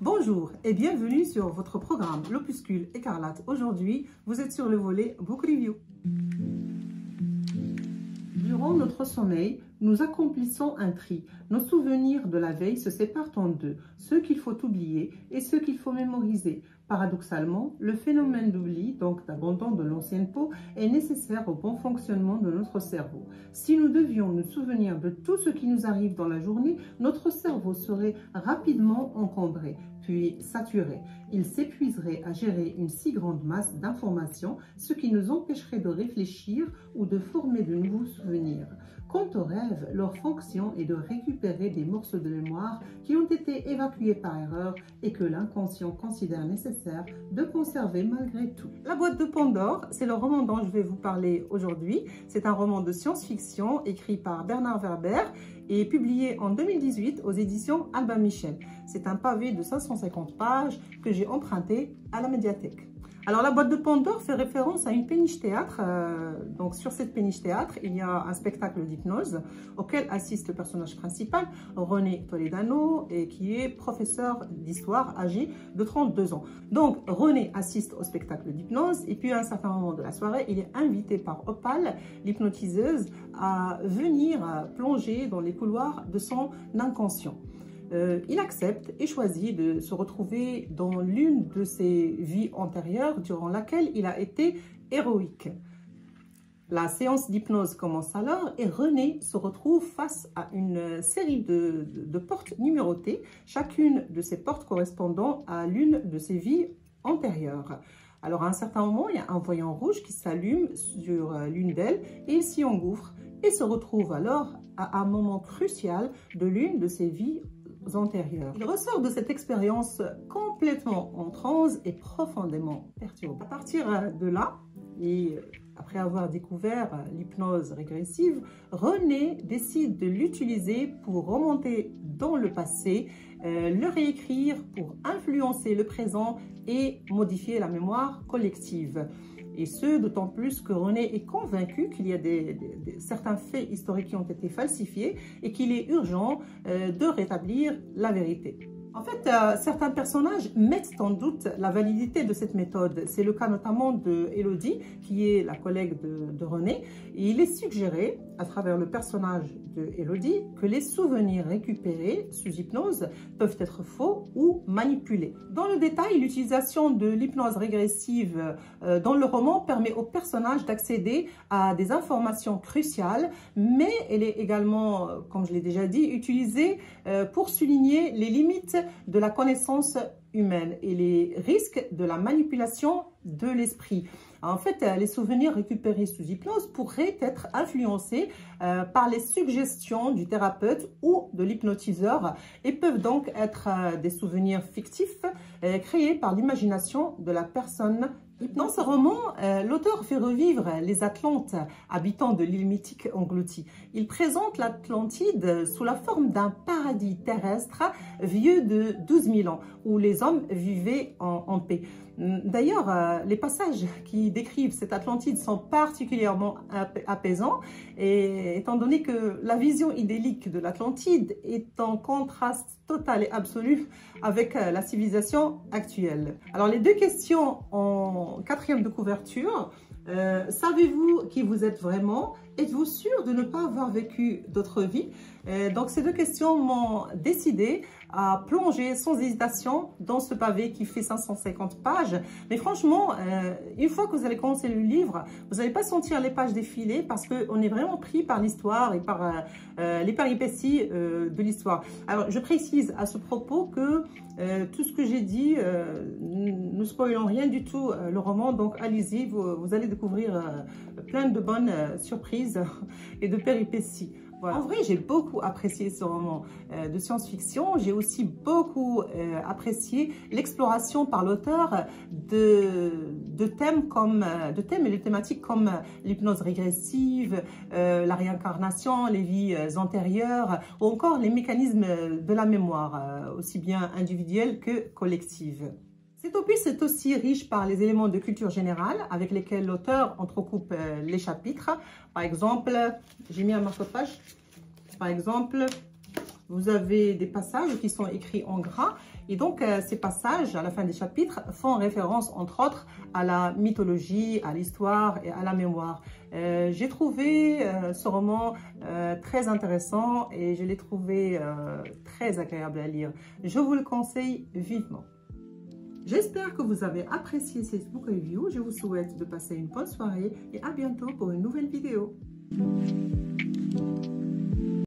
Bonjour et bienvenue sur votre programme L'Opuscule Écarlate. Aujourd'hui, vous êtes sur le volet Book Review. Durant notre sommeil, nous accomplissons un tri. Nos souvenirs de la veille se séparent en deux, ceux qu'il faut oublier et ceux qu'il faut mémoriser. Paradoxalement, le phénomène d'oubli, donc d'abandon de l'ancienne peau, est nécessaire au bon fonctionnement de notre cerveau. Si nous devions nous souvenir de tout ce qui nous arrive dans la journée, notre cerveau serait rapidement encombré, puis saturé. Il s'épuiserait à gérer une si grande masse d'informations, ce qui nous empêcherait de réfléchir ou de former de nouveaux souvenirs. Quant aux rêves, leur fonction est de récupérer des morceaux de mémoire qui ont été évacués par erreur et que l'inconscient considère nécessaire de conserver malgré tout. La boîte de Pandore, c'est le roman dont je vais vous parler aujourd'hui. C'est un roman de science-fiction écrit par Bernard Werber et publié en 2018 aux éditions Albin Michel. C'est un pavé de 550 pages que j'ai emprunté à la médiathèque. Alors, la boîte de Pandore fait référence à une péniche théâtre. Donc, sur cette péniche théâtre, il y a un spectacle d'hypnose auquel assiste le personnage principal, René Toledano, et qui est professeur d'histoire âgé de 32 ans. Donc, René assiste au spectacle d'hypnose et puis à un certain moment de la soirée, il est invité par Opal, l'hypnotiseuse, à venir plonger dans les couloirs de son inconscient. Il accepte et choisit de se retrouver dans l'une de ses vies antérieures durant laquelle il a été héroïque. La séance d'hypnose commence alors et René se retrouve face à une série de portes numérotées, chacune de ces portes correspondant à l'une de ses vies antérieures. Alors à un certain moment, il y a un voyant rouge qui s'allume sur l'une d'elles et il s'y engouffre et se retrouve alors à un moment crucial de l'une de ses vies antérieures. Il ressort de cette expérience complètement en transe et profondément perturbé. À partir de là, et après avoir découvert l'hypnose régressive, René décide de l'utiliser pour remonter dans le passé, le réécrire pour influencer le présent et modifier la mémoire collective. Et ce, d'autant plus que René est convaincu qu'il y a certains faits historiques qui ont été falsifiés et qu'il est urgent de rétablir la vérité. En fait, certains personnages mettent en doute la validité de cette méthode. C'est le cas notamment de Élodie, qui est la collègue de René. Et il est suggéré, à travers le personnage de Élodie, que les souvenirs récupérés sous hypnose peuvent être faux ou manipulés. Dans le détail, l'utilisation de l'hypnose régressive dans le roman permet au personnage d'accéder à des informations cruciales, mais elle est également, comme je l'ai déjà dit, utilisée pour souligner les limites de la connaissance humaine et les risques de la manipulation de l'esprit. En fait, les souvenirs récupérés sous hypnose pourraient être influencés par les suggestions du thérapeute ou de l'hypnotiseur et peuvent donc être des souvenirs fictifs créés par l'imagination de la personne. Dans ce roman, l'auteur fait revivre les Atlantes, habitants de l'île mythique engloutie. Il présente l'Atlantide sous la forme d'un paradis terrestre vieux de 12 000 ans, où les hommes vivaient en paix. D'ailleurs, les passages qui décrivent cette Atlantide sont particulièrement apaisants, et étant donné que la vision idyllique de l'Atlantide est en contraste total et absolu avec la civilisation actuelle. Alors, les deux questions en quatrième de couverture. Savez-vous qui vous êtes vraiment? Êtes-vous sûr de ne pas avoir vécu d'autres vies? Donc, ces deux questions m'ont décidé à plonger sans hésitation dans ce pavé qui fait 550 pages. Mais franchement, une fois que vous allez commencer le livre, vous n'allez pas sentir les pages défiler parce qu'on est vraiment pris par l'histoire et par les péripéties de l'histoire. Alors, je précise à ce propos que tout ce que j'ai dit, ne spoilons rien du tout le roman, donc allez-y, vous allez découvrir plein de bonnes surprises et de péripéties. Voilà. En vrai, j'ai beaucoup apprécié ce roman de science-fiction. J'ai aussi beaucoup apprécié l'exploration par l'auteur de thèmes et de thématiques comme l'hypnose régressive, la réincarnation, les vies antérieures ou encore les mécanismes de la mémoire, aussi bien individuelle que collective. Cet opus est aussi riche par les éléments de culture générale avec lesquels l'auteur entrecoupe les chapitres. Par exemple, j'ai mis un marque-page. Par exemple, vous avez des passages qui sont écrits en gras Et donc, ces passages à la fin des chapitres font référence, entre autres, à la mythologie, à l'histoire et à la mémoire. J'ai trouvé ce roman très intéressant et je l'ai trouvé très agréable à lire. Je vous le conseille vivement. J'espère que vous avez apprécié cette book review. Je vous souhaite de passer une bonne soirée et à bientôt pour une nouvelle vidéo.